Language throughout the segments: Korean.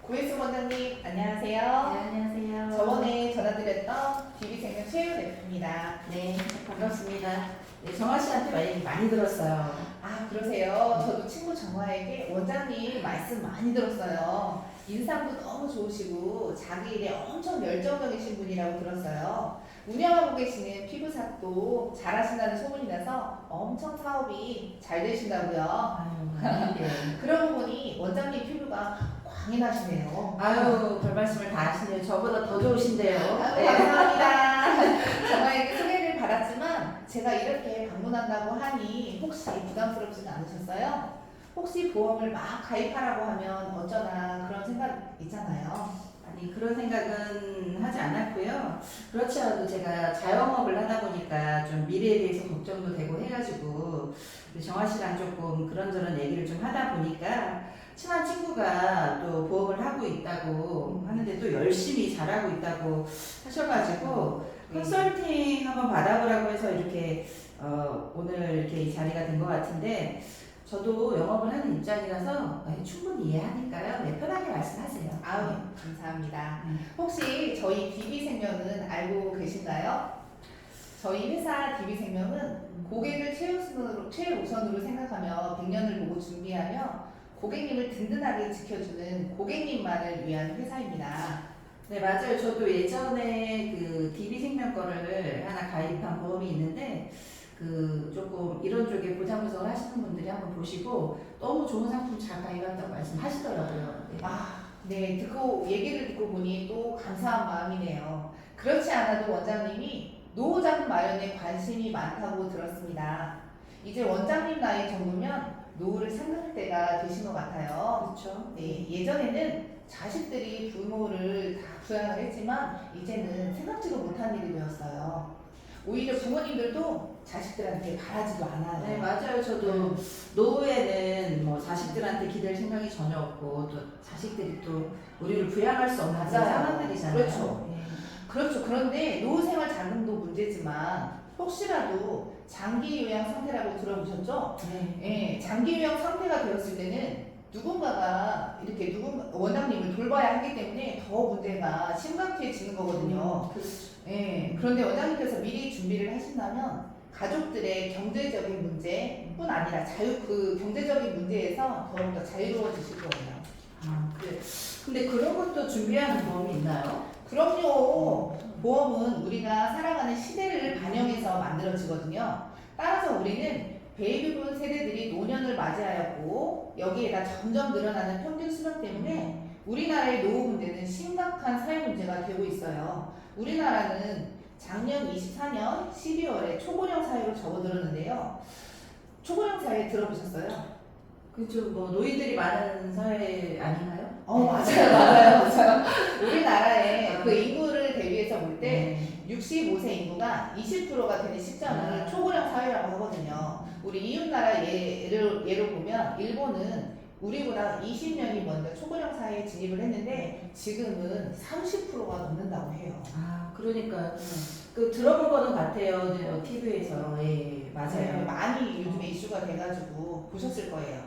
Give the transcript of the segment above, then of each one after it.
고혜수 원장님 안녕하세요. 네, 안녕하세요. 저번에 전화드렸던 DB생명 최유 대표입니다. 네, 반갑습니다. 네, 정아 씨한테 얘기 많이 들었어요. 아 그러세요? 저도 친구 정화에게 원장님 말씀 많이 들었어요. 인상도 너무 좋으시고 자기 일에 엄청 열정적이신 분이라고 들었어요. 운영하고 계시는 피부사도 잘하신다는 소문이 나서 엄청 사업이 잘 되신다고요. 아유, 네. 그러고 보니 원장님 피부가 광이 나시네요. 아유, 별 말씀을 다 하시네요. 저보다 더 좋으신데요. 아유, 네. 감사합니다. 정말 소개를 받았지만 제가 이렇게 방문한다고 하니 혹시 부담스럽지는 않으셨어요? 혹시 보험을 막 가입하라고 하면 어쩌나 그런 생각 있잖아요. 아니, 그런 생각은 하지 않았고요. 그렇지 않아도 제가 자영업을 하다 보니까 좀 미래에 대해서 걱정도 되고 해가지고 정아 씨랑 조금 그런저런 얘기를 좀 하다 보니까 친한 친구가 또 보험을 하고 있다고 하는데 또 열심히 잘하고 있다고 하셔가지고 컨설팅 한번 받아보라고 해서 이렇게 오늘 이렇게 이 자리가 된 것 같은데 저도 영업을 하는 입장이라서 충분히 이해하니까요. 네, 편하게 말씀하세요. 아우, 감사합니다. 혹시 저희 DB생명은 알고 계신가요? 저희 회사 DB생명은 고객을 최우선으로 생각하며 100년을 보고 준비하며 고객님을 든든하게 지켜주는 고객님만을 위한 회사입니다. 네, 맞아요. 저도 예전에 그 DB생명 거를 하나 가입한 보험이 있는데 그 조금 이런 쪽에 보장 분석을 하시는 분들이 한번 보시고 너무 좋은 상품 잘 가입한다고 말씀하시더라고요. 네. 네, 얘기를 듣고 보니 또 감사한 마음이네요. 그렇지 않아도 원장님이 노후자금 마련에 관심이 많다고 들었습니다. 이제 원장님 나이 정도면 노후를 생각할 때가 되신 것 같아요. 그렇죠. 네, 예전에는 자식들이 부모를 다 부양을 했지만 이제는 생각지도 못한 일이 되었어요. 오히려 부모님들도 자식들한테 바라지도 않아요. 네, 맞아요. 저도 노후에는 뭐 자식들한테 기댈 생각이 전혀 없고 또 자식들이 또 우리를 부양할 수 없는 그런 맞아요. 상황들이잖아요. 그렇죠. 네. 그렇죠. 그런데 노후생활 자금도 문제지만 혹시라도 장기 요양 상태라고 들어보셨죠? 네. 예, 장기 요양 상태가 되었을 때는 누군가가 이렇게 원장님을 돌봐야 하기 때문에 더 문제가 심각해지는 거거든요. 그렇죠. 예, 그런데 원장님께서 미리 준비를 하신다면 가족들의 경제적인 문제뿐 아니라 그 경제적인 문제에서 더욱더 자유로워지실 거예요. 아, 그래. 근데 그런 것도 준비하는 보험이 있나요? 그럼요. 보험은 우리가 살아가는 시대를 반영해서 만들어지거든요. 따라서 우리는 베이비붐 세대들이 노년을 맞이하였고 여기에다 점점 늘어나는 평균 수명 때문에 우리나라의 노후 문제는 심각한 사회 문제가 되고 있어요. 우리나라는 작년 24년 12월에 초고령 사회로 접어들었는데요. 초고령 사회 들어보셨어요? 그죠. 뭐 노인들이 많은 사회 아닌가요? 맞아요. 우리나라의 그 인구를 대비해서 볼 때 네. 65세 인구가 20%가 되는 시점을 초고령 사회라고 하거든요. 우리 이웃나라 예로 보면 일본은 우리보다 20년이 먼저 초고령 사회에 진입을 했는데 지금은 30%가 넘는다고 해요. 아, 그러니까 그 들어본 거는 같아요. TV에서. 예, 맞아요. 많이 요즘에 이슈가 돼가지고 보셨을 거예요.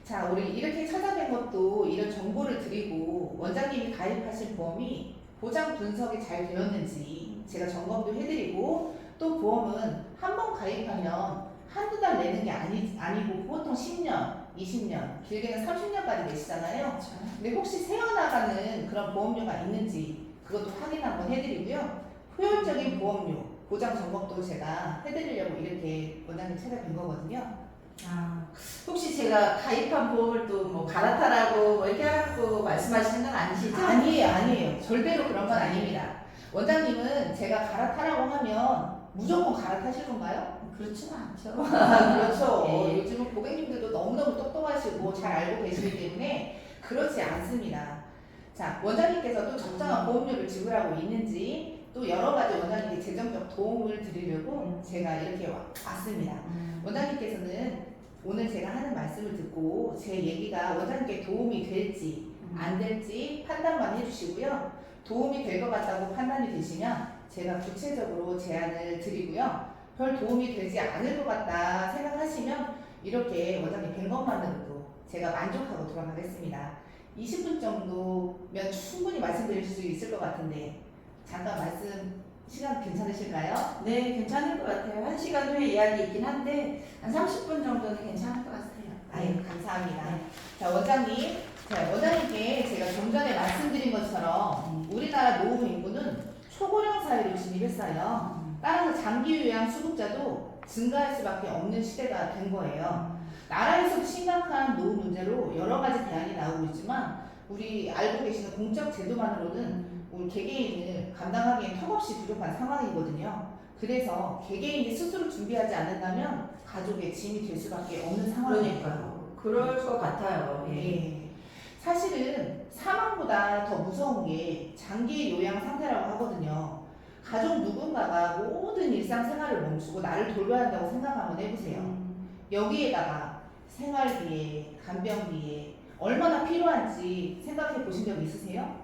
자, 우리 이렇게 찾아뵌 것도 이런 정보를 드리고 원장님이 가입하신 보험이 보장 분석이 잘 되었는지 제가 점검도 해드리고 또 보험은 한 번 가입하면 한두 달 내는 게 아니고 보통 10년, 20년, 길게는 30년까지 내시잖아요. 그렇죠. 근데 혹시 새어나가는 그런 보험료가 있는지 그것도 확인 한번 해드리고요. 효율적인 보험료, 보장 점검도 제가 해드리려고 이렇게 원장님 찾아뵌 거거든요. 아, 혹시 제가 가입한 보험을 또 뭐 갈아타라고 뭐 이렇게 하고 말씀하시는 건 아니시죠? 아니에요. 절대로 그런 건 아닙니다. 원장님은 제가 갈아타라고 하면 무조건 갈아타실 건가요? 그렇지는 않죠. 그렇죠. 예. 요즘은 고객님들도 너무너무 똑똑하시고 잘 알고 계시기 때문에 그렇지 않습니다. 자, 원장님께서도 적정한 보험료를 지불하고 있는지 또 여러 가지 원장님께 재정적 도움을 드리려고 제가 이렇게 왔습니다. 원장님께서는 오늘 제가 하는 말씀을 듣고 제 얘기가 원장님께 도움이 될지 안 될지 판단만 해주시고요. 도움이 될 것 같다고 판단이 되시면 제가 구체적으로 제안을 드리고요. 별 도움이 되지 않을 것 같다 생각하시면 이렇게 원장님 뵌 것만으로도 제가 만족하고 돌아가겠습니다. 20분 정도면 충분히 말씀드릴 수 있을 것 같은데 잠깐 말씀 시간 괜찮으실까요? 네, 괜찮을 것 같아요. 1시간 후에 이야기 있긴 한데 한 30분 정도는 괜찮을 것 같아요. 아유, 감사합니다. 자, 원장님. 자, 원장님께 제가 좀 전에 말씀드린 것처럼 우리나라 노후 인구는 초고령 사회로 진입했어요. 따라서 장기 요양 수급자도 증가할 수밖에 없는 시대가 된 거예요. 나라에서 심각한 노후 문제로 여러 가지 대안이 나오고 있지만 우리 알고 계시는 공적 제도만으로는 우리 개개인을 감당하기엔 턱없이 부족한 상황이거든요. 그래서 개개인이 스스로 준비하지 않는다면 가족의 짐이 될 수밖에 없는 상황이에요. 그러니까요. 그럴 것 같아요. 예. 예. 사실은 사망보다 더 무서운 게 장기 요양 상태라고 하거든요. 가족 누군가가 모든 일상생활을 멈추고 나를 돌봐야 한다고 생각 한번 해보세요. 여기에다가 생활비에, 간병비에 얼마나 필요한지 생각해 보신 적 있으세요?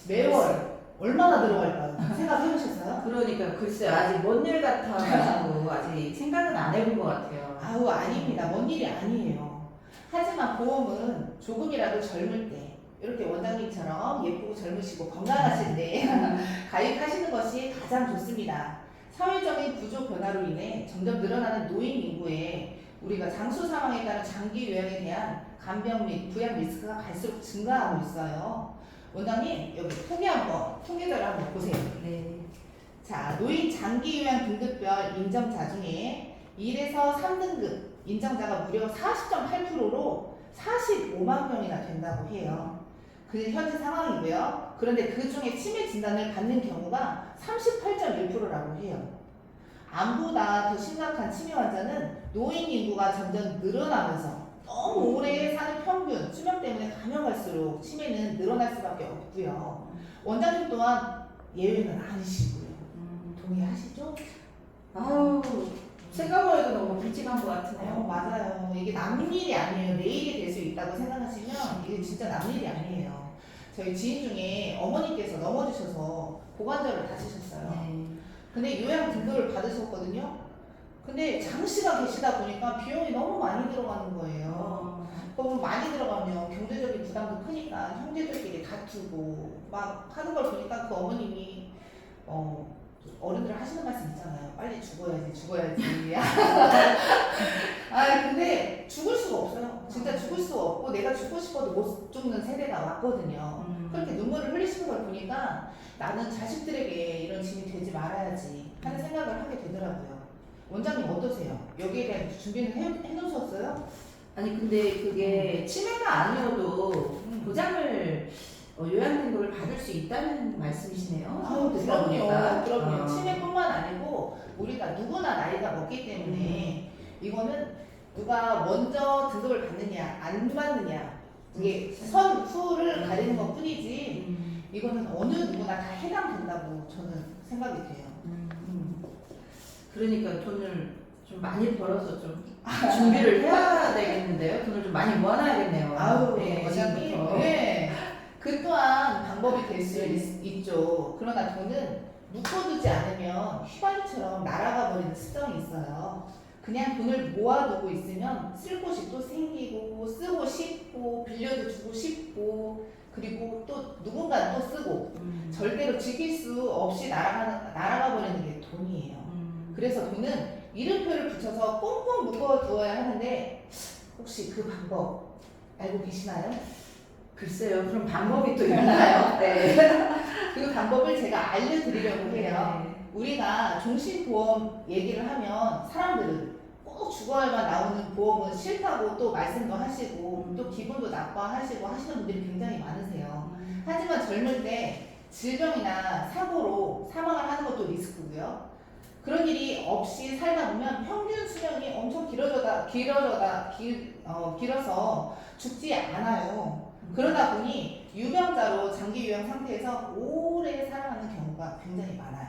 매월 얼마나 들어갈까요? 생각해 보셨어요? 그러니까 글쎄 아직 먼 일 같아가지고 아직 생각은 안 해본 것 같아요. 아우, 아닙니다. 먼 일이 아니에요. 하지만 보험은 조금이라도 젊을 때 이렇게 원장님처럼 예쁘고 젊으시고 건강하실 때 가입하시는 것이 가장 좋습니다. 사회적인 구조 변화로 인해 점점 늘어나는 노인 인구에 우리가 장수 사망에 따른 장기 요양에 대한 간병 및 부양 리스크가 갈수록 증가하고 있어요. 원장님, 여기 통계자를 한번 보세요. 네. 자, 노인 장기 요양 등급별 인정자 중에 1에서 3등급 인정자가 무려 40.8%로 45만 명이나 된다고 해요. 그게 현재 상황이고요. 그런데 그 중에 치매 진단을 받는 경우가 38.1%라고 해요. 암보다 더 심각한 치매 환자는 노인 인구가 점점 늘어나면서 너무 오래 사는 평균 수명 때문에 가면 갈수록 치매는 늘어날 수밖에 없고요. 원장님 또한 예외는 아니시고요. 동의하시죠? 아우 생각만 해도 너무 불직한 것 같으네요. 맞아요. 이게 남일이 아니에요. 내일이 될 수 있다고 생각하시면 이게 진짜 남일이 아니에요. 저희 지인 중에 어머니께서 넘어지셔서 고관절을 다치셨어요. 네. 근데 요양 등급을 받으셨거든요. 근데 장시간 계시다 보니까 비용이 너무 많이 들어가는 거예요. 그럼 많이 들어가면 경제적인 부담도 크니까 형제들끼리 다투고 막 하는 걸 보니까 그 어머님이 어른들 하시는 말씀 있잖아요. 빨리 죽어야지. 아, 근데 죽을 수가 없어요. 진짜 죽을 수가 없고 내가 죽고 싶어도 못 죽는 세대가 왔거든요. 그렇게 눈물을 흘리시는 걸 보니까 나는 자식들에게 이런 짐이 되지 말아야지 하는 생각을 하게 되더라고요. 원장님 어떠세요? 여기에 대한 준비는 해놓으셨어요? 아니 근데 그게 치매가 아니어도 보장을 요양 등급을 받을 수 있다는 말씀이시네요. 아우, 듣다 보니까. 그럼요. 치매뿐만 아니고 우리가 누구나 나이가 먹기 때문에 이거는 누가 먼저 등급을 받느냐 안 받느냐 이게 선후를 가리는 것 뿐이지 이거는 어느 누구나 다 해당된다고 저는 생각이 돼요. 그러니까 돈을 좀 많이 벌어서 좀 준비를 해야 되겠는데요. 돈을 좀 많이 모아놔야겠네요. 아우, 네, 원장님. 지금부터. 네. 그 또한 방법이 될 수 있죠. 그러나 돈은 묶어두지 않으면 휘발유처럼 날아가 버리는 습성이 있어요. 그냥 돈을 모아두고 있으면 쓸 곳이 또 생기고 쓰고 싶고 빌려도 주고 싶고 그리고 또 누군가 또 쓰고 절대로 지킬 수 없이 날아가 버리는 게 돈이에요. 그래서 돈은 이름표를 붙여서 꽁꽁 묶어두어야 하는데 혹시 그 방법 알고 계시나요? 글쎄요. 그럼 방법이 또 있나요? 네. 그 방법을 제가 알려드리려고 해요. 네. 우리가 종신보험 얘기를 하면 사람들은 꼭 죽어야만 나오는 보험은 싫다고 또 말씀도 하시고 또 기분도 나빠하시고 하시는 분들이 굉장히 많으세요. 하지만 젊을 때 질병이나 사고로 사망을 하는 것도 리스크고요. 그런 일이 없이 살다 보면 평균 수명이 엄청 길어서 죽지 않아요. 그러다 보니 유병자로 장기 요양 상태에서 오래 살아가는 경우가 굉장히 많아요.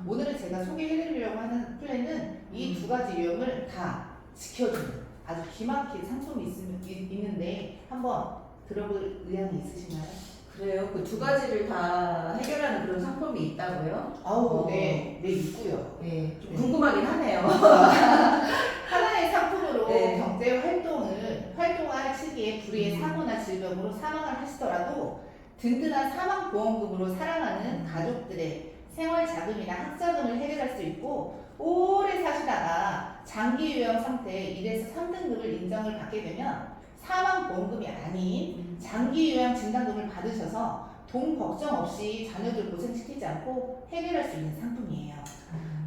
오늘은 제가 소개해드리려고 하는 플랜은 이 두 가지 유형을 다 지켜주는 아주 기막힌 상품이 있는데 한번 들어볼 의향이 있으신가요? 그래요. 그 두 가지를 다 해결하는 그런 상품이 있다고요? 아우, 네, 있고요. 네, 좀 궁금하긴 하네요. 하나의 상품으로 네. 경제 활동할 시기에 불의의 사고나 질병 질병으로 사망을 하시더라도 든든한 사망보험금으로 살아가는 가족들의 생활자금이나 학자금을 해결할 수 있고, 오래 사시다가 장기 요양 상태에 1에서 3등급을 인정을 받게 되면 사망보험금이 아닌 장기 요양 진단금을 받으셔서 돈 걱정 없이 자녀들 고생시키지 않고 해결할 수 있는 상품이에요.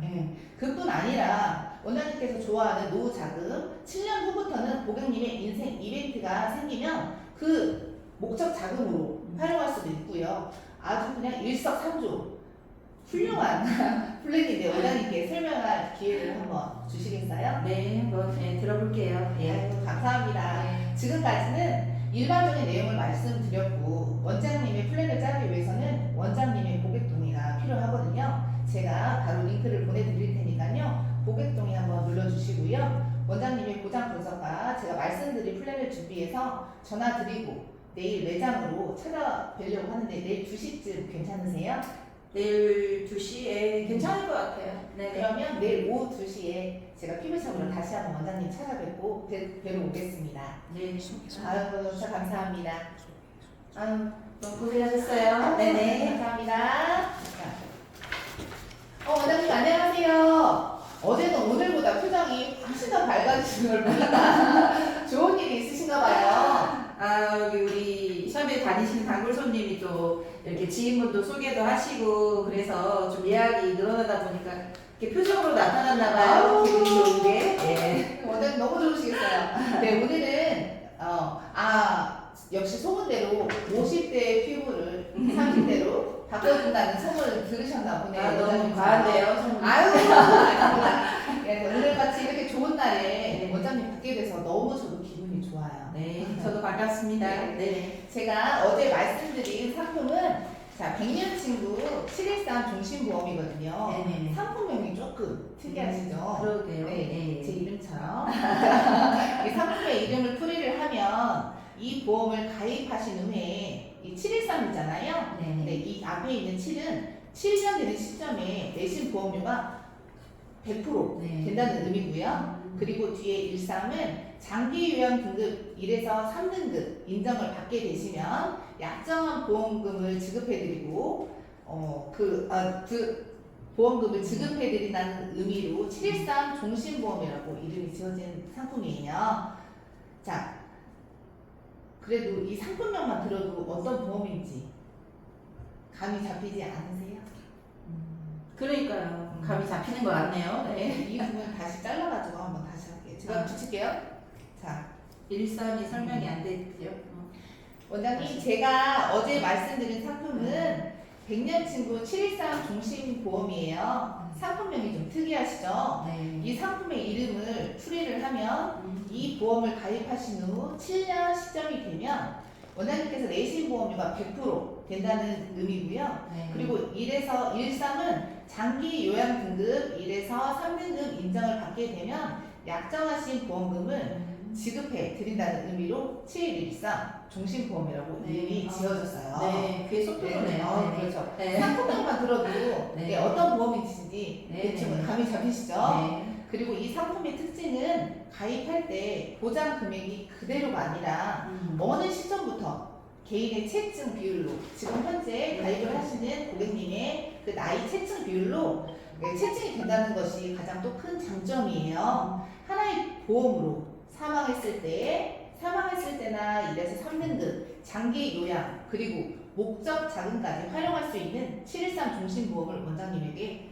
예, 그뿐 아니라 원장님께서 좋아하는 노후자금, 7년 후부터는 고객님의 인생 이벤트가 생기면 그 목적 자금으로 활용할 수도 있고요. 아주 그냥 일석삼조 훌륭한 플랜인데 원장님께 설명할 기회를 한번 주시겠어요? 네, 한번 들어볼게요. 예. 아유, 감사합니다. 네. 지금까지는 일반적인 내용을 말씀드렸고, 원장님의 플랜을 짜기 위해서는 원장님의 고객 동의가 필요하거든요. 제가 바로 링크를 보내드릴 테니까요. 고객 동의 한번 눌러주시고요. 원장님의 보장 분석과 제가 말씀드린 플랜을 준비해서 전화 드리고 내일 매장으로 찾아뵈려고 하는데 내일 2시쯤 괜찮으세요? 내일 2시에 괜찮을 것 같아요. 네. 그러면 내일 오후 2시에 제가 피부샵으로 다시 한번 원장님 찾아뵙고 뵈러 오겠습니다. 네. 아유, 진짜 감사합니다. 아유, 너무 고생하셨어요. 네네. 감사합니다. 원장님 안녕하세요. 어제는 오늘보다 표정이 훨씬 더 밝아지신 걸 보니까 좋은 일이 있으신가 봐요. 여기 우리 샵에 다니시는 단골 손님이 또 이렇게 지인분도 소개도 하시고 그래서 좀 예약이 늘어나다 보니까 이렇게 표정으로 나타났나 봐요. 기분이 좋은 게. 예. 원장님 너무 좋으시겠어요. 네, 오늘은 역시 소문대로 50대 피부를 30대로 바꿔준다는 소문을 들으셨나 보네요. 너무 원장님. 과한데요. 아유, 네, 오늘같이 이렇게 좋은 날에 네. 원장님 뵙게 돼서 너무 저도 기분이 좋아요. 네, 저도 반갑습니다. 네. 네. 제가 어제 말씀드린 상품은 100년 친구 713 종신보험이거든요. 네네. 상품명이 조금 특이하시죠? 그러게요. 네, 제 이름처럼. 이 상품의 이름을 풀이를 하면 이 보험을 가입하신 후에 이 713이잖아요. 네. 네, 이 앞에 있는 7은 7년 되는 시점에 내신 보험료가 100% 네. 된다는 의미고요. 그리고 뒤에 13은 장기 요양 등급 1에서 3등급 인정을 받게 되시면 약정한 보험금을 지급해드리고 그 보험금을 지급해드린다는 의미로 713 종신보험이라고 이름이 지어진 상품이에요. 자, 그래도 이 상품명만 들어도 어떤 보험인지 감이 잡히지 않으세요? 그러니까요. 감이 잡히는 것 같네요. 네. 이 부분 다시 잘라가지고 한번 다시 할게요. 제가 붙일게요. 자, 13이 설명이 안 됐죠. 원장님, 제가 어제 말씀드린 상품은 100년 친구 713 종신보험이에요. 상품명이 좀 특이하시죠? 네. 이 상품의 이름을 풀이를 하면 이 보험을 가입하신 후 7년 시점이 되면 원장님께서 내신 보험료가 100% 된다는 의미고요. 네. 그리고 1에서 13은 장기 요양 등급 1에서 3등급 인정을 받게 되면 약정하신 보험금을 지급해 드린다는 의미로 713 종신보험이라고 네. 이름이 지어졌어요. 네, 그게 쏙 들어오네요. 네. 그렇죠. 네. 상품명만 들어도 네. 이게 어떤 보험인지 네. 대충 감이 잡히시죠? 네. 그리고 이 상품의 특징은 가입할 때 보장 금액이 그대로가 아니라 어느 시점부터 개인의 체증 비율로 지금 현재 가입을 하시는 고객님의 그 나이 체증 비율로 체증이 된다는 것이 가장 또 큰 장점이에요. 하나의 보험으로 사망했을 때나 1에서 3등급 장기 요양 그리고 목적 자금까지 활용할 수 있는 713 종신보험을 원장님에게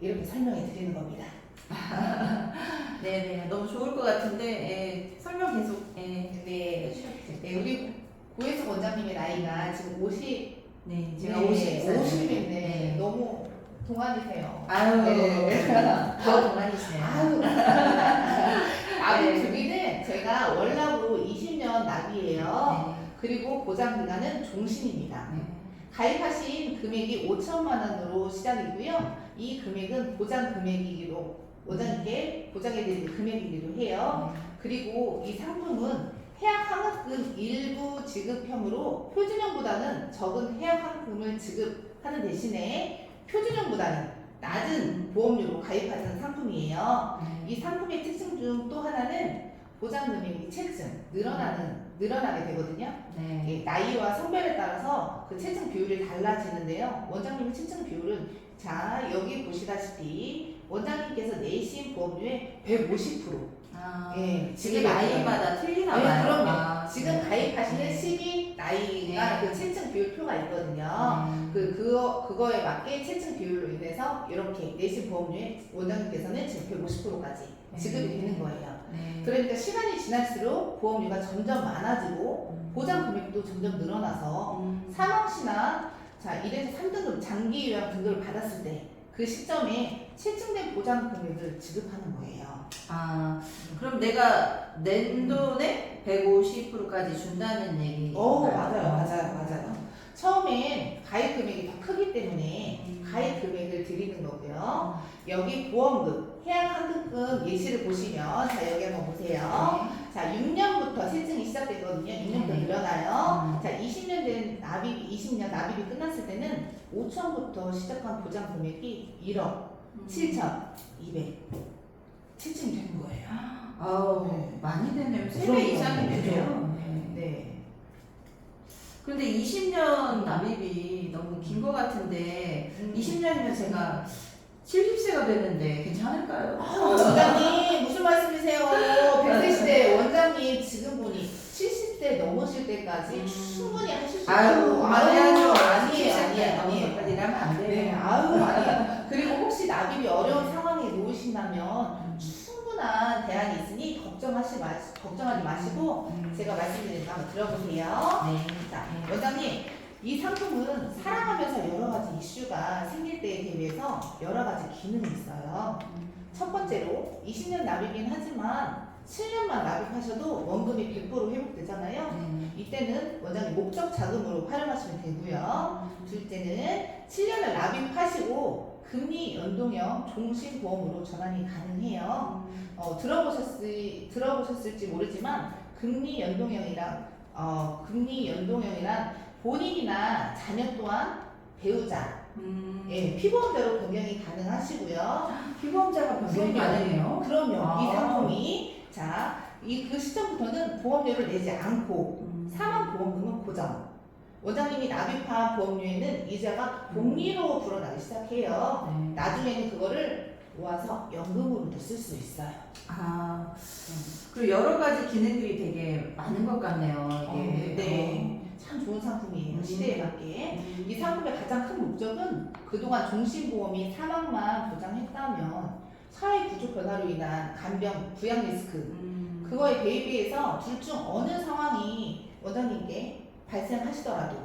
이렇게 설명해 드리는 겁니다. 네네, 너무 좋을 것 같은데 설명 계속 네, 우리 고혜숙 원장님의 나이가 지금 50. 네, 제가 네, 50살. 50인데 네. 너무 동안이세요. 아유, 네. 더 동안이시네요. 아유, 나비 네. 주기는 제가 월납으로 20년 납이에요. 네. 그리고 보장 기간은 종신입니다. 네. 가입하신 금액이 5천만 원으로 시작이고요. 이 금액은 보장 금액이기로 원장님께 보장해드리는 금액이기도 해요. 그리고 이 상품은 해약 환급금 일부 지급형으로 표준형보다는 적은 해약 환급금을 지급하는 대신에 표준형보다는 낮은 보험료로 가입하는 상품이에요. 이 상품의 특징 중 또 하나는 보장 금액이 체증 늘어나는 늘어나게 되거든요. 네. 예, 나이와 성별에 따라서 그 체증 비율이 달라지는데요. 원장님 체증 비율은 자 여기 보시다시피 원장님께서 내신 보험료의 150%. 아, 예, 지금 지금 나이마다 틀리나 네, 봐요. 그럼요. 아, 지금 네. 가입하시는 네. 시기, 나이가 네. 그 체증 비율표가 있거든요. 네. 그거에 맞게 체증 비율로 인해서 이렇게 내신 보험료에 원장님께서는 지금 150%까지 지급이 되는 거예요. 네. 그러니까 시간이 지날수록 보험료가 점점 많아지고 보장 금액도 점점 늘어나서 사망시나 자 1에서 3등급 장기 요양 등급을 받았을 때 그 시점에 채증된 보장 금액을 지급하는 거예요. 아, 그럼 내가 낸 돈의 150%까지 준다는 얘기. 맞아요. 처음엔 가입 금액이 더 크기 때문에 가입 금액을 드리는 거고요. 여기 보험금, 해약 환급금 예시를 보시면 자 여기 한번 보세요. 자 6년부터 세증이 시작되거든요. 6년부터 네. 늘어나요. 자 20년 된 납입이 20년 납입이 끝났을 때는 5천부터 시작한 보장 금액이 1억 7,200 채증이 되는 거예요. 아우, 네. 많이 되네요. 3배 그럼요. 이상이 네. 되죠. 네. 근데 20년 납입이 너무 긴 것 같은데 20년이면 제가 70세가 됐는데 괜찮을까요? 원장님 무슨 말씀이세요? 100세 시대 원장님 지금 보니 70세 넘으실 때까지 충분히 하실 수 아유, 있다고. 아니에요. 아니에요. 까지 하면 안 돼요. 네, 아니에요. 그리고 혹시 납입이 어려운 상황에 놓으신다면 충분한 대안이 있으니 걱정하지 마시고 제가 말씀드린 거 한번 들어보세요. 네. 자, 원장님 이 상품은 사랑하면서 여러 가지 이슈가 생길 때에 대비해서 여러 가지 기능이 있어요. 첫 번째로 20년 납입이긴 하지만 7년만 납입하셔도 원금이 100% 회복되잖아요. 이때는 원장님 목적 자금으로 활용하시면 되고요. 둘째는 7년을 납입하시고 금리 연동형 종신보험으로 전환이 가능해요. 들어보셨을지 모르지만 금리 연동형이란 본인이나 자녀 또한 배우자, 예, 피보험자로 변경이 가능하시고요. 피보험자가 변경이 가능해요? 그럼요. 아. 이 상품이 그 시점부터는 보험료를 내지 않고 사망 보험금은 고정. 원장님이 납입한 보험료에는 이자가 복리로 불어나기 시작해요. 네. 나중에는 그거를 모아서 연금으로도 쓸 수 있어요. 아, 그리고 여러 가지 기능들이 되게 많은 것 같네요. 이게. 네. 참 좋은 상품이에요. 시대에 맞게. 이 상품의 가장 큰 목적은 그동안 종신보험이 사망만 보장했다면 사회 구조 변화로 인한 간병, 부양 리스크 그거에 대비해서 둘 중 어느 상황이 원장님께 발생하시더라도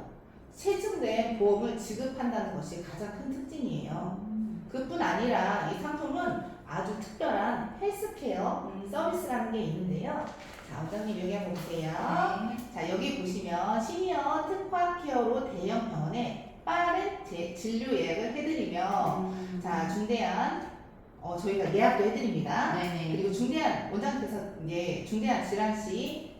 세증된 보험을 지급한다는 것이 가장 큰 특징이에요. 그뿐 아니라 이 상품은 아주 특별한 헬스케어 서비스라는 게 있는데요. 자, 원장님 여기 한번 보세요. 자, 여기 보시면 시니어 특화 케어로 대형 병원에 빠른 진료 예약을 해드리면 자, 중대한 저희가 예약도 해드립니다. 네네. 그리고 중대한 원장님께서 이제 중대한 질환 시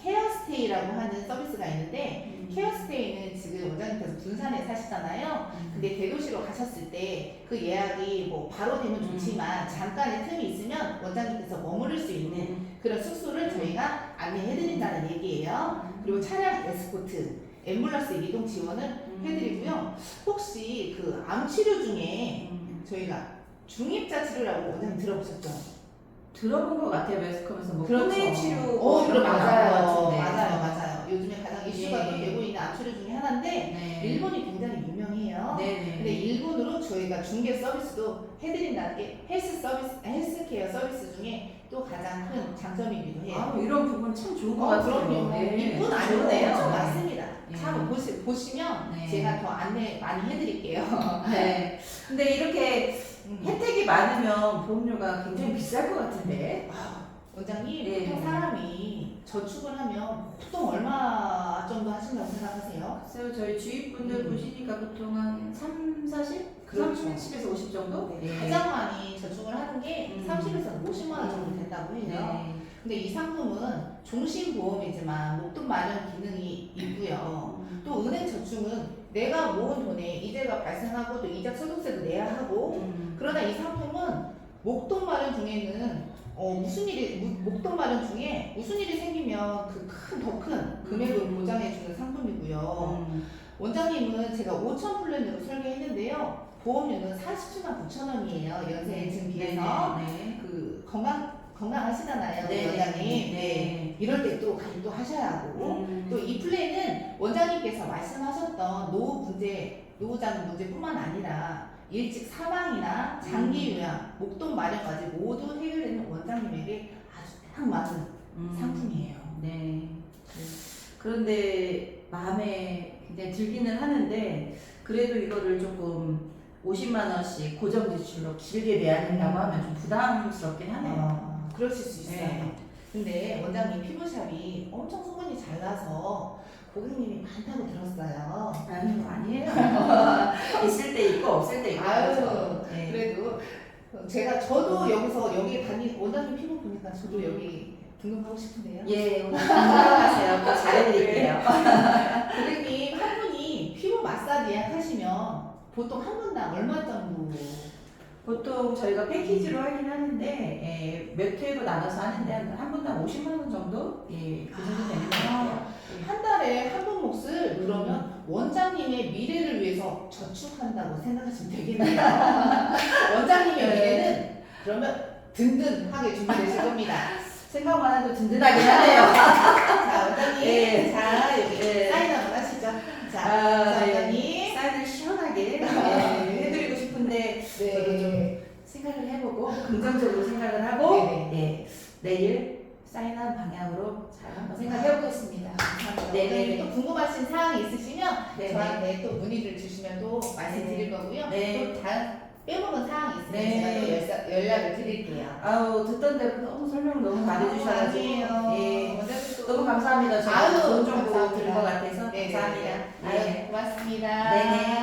케어스테이라고 하는 서비스가 있는데 케어스테이는 지금 원장님께서 군산에 사시잖아요. 근데 대도시로 가셨을 때 그 예약이 뭐 바로 되면 좋지만 잠깐의 틈이 있으면 원장님께서 머무를 수 있는 그런 숙소를 저희가 안내해드린다는 얘기예요. 그리고 차량 에스코트, 앰뷸런스 이동 지원을 해드리고요. 혹시 그 암 치료 중에 저희가 중입자 치료라고 원장님 들어보셨죠? 들어본 것 같아요. 매스컴에서 뭐 그렇죠. 혼외 치료 그럼 나온 것 같은데. 맞아요. 요즘에 가장 이슈가 예. 또 되고 있는 암 치료 중에 하나인데 네. 일본이 굉장히 유명해요. 네네. 근데 일본으로 저희가 중개 서비스도 해드린다는 게 헬스케어 서비스 중에 또 가장 큰 장점이기도 해요. 아, 이런 부분 참 좋은 것 같아요. 그럼요. 네. 이뿐 아니고 좋네요. 엄청 많습니다. 네. 참 보시면 네. 제가 더 안내 많이 해드릴게요. 네. 근데 이렇게 혜택이 많으면 보험료가 굉장히 비쌀 것 같은데. 원장님, 네. 보통 사람이 저축을 하면 보통 얼마 정도 하신다고 생각하세요? 글쎄요, 저희 주위 분들 보시니까 보통 한 3, 40? 그렇죠. 30에서 50 정도? 네. 가장 많이 저축을 하는 게 30에서 50만 원 정도 된다고 해요. 네. 근데 이 상품은 종신보험이지만 목돈 마련 기능이 있고요. 또 은행 저축은 내가 모은 돈에 이자가 발생하고 또 이자 소득세도 내야 하고 그러나 이 상품은 목돈 마련 중에는 무슨 일이 목돈 마련 중에 무슨 일이 생기면 더 큰 금액을 보장해주는 상품이고요. 원장님은 제가 5천 플랜으로 설계했는데요. 보험료는 47만 9천 원이에요. 연세증 비해서. 네. 그 건강하시잖아요, 네. 원장님. 네. 네. 이럴 때 또 가입도 하셔야 하고. 또 이 플랜은 원장님께서 말씀하셨던 노후장 문제뿐만 아니라 일찍 사망이나 장기 요양, 목돈 마련까지 모두 해결되는 원장님에게 아주 딱 맞는 상품이에요. 네. 그런데 마음에 굉장히 들기는 하는데 그래도 이거를 조금 50만 원씩 고정 지출로 길게 내야 된다고 하면 좀 부담스럽긴 하네요. 그러실 수 있어요. 네. 근데 원장님 피부샵이 엄청 소문이 잘 나서 고객님이 많다고 들었어요. 아니에요. 있을 때 있고 없을 때 있고. 아유, 네. 그래도 저도 여기서 여기 원장님 피부 보니까 저도 여기 등록하고 싶은데요. 예, 오늘 들어가세요. 또 잘해드릴게요. 고객님 한 분이 피부 마사지 예약하시면 보통 한 분당 얼마 정도? 보통 저희가 패키지로 하긴 하는데 몇 회로 나눠서 하는데 한 분당 50만 원 정도? 예, 그 정도 되는 것 같아요. 한 달에 한 분 몫을 그러면 원장님의 미래를 위해서 저축한다고 생각하시면 되겠네요. 원장님의 미래는 그러면 든든하게 준비되실 겁니다. 생각만 해도 든든하긴 하네요. 자, 원장님. 예. 자, 여기 예. 사인 한번 하시죠. 자, 원장님. 사인을 시원하게 해드리고 싶은데 저도 네. 좀 생각을 해보고 긍정적으로 생각을 하고 네네. 예, 내일 사인한 방향으로 잘 한번 생각해 생각해 보겠습니다. 감사합니다. 네네. 원장님 또 궁금하신 사항이 있으시면 네네. 저한테 또 문의를 주시면 또 말씀드릴 거고요. 네. 또 다른 빼먹은 사항이 있으면 네. 제가 또 연락을 드릴게요. 아우 듣던 대로 너무 설명 너무 잘해주셔가지고 예, 원장님 또 너무 감사합니다. 아유, 좋은 정보 감사합니다. 들은 것 같아서 네네. 감사합니다. 아유, 네. 고맙습니다. 네네.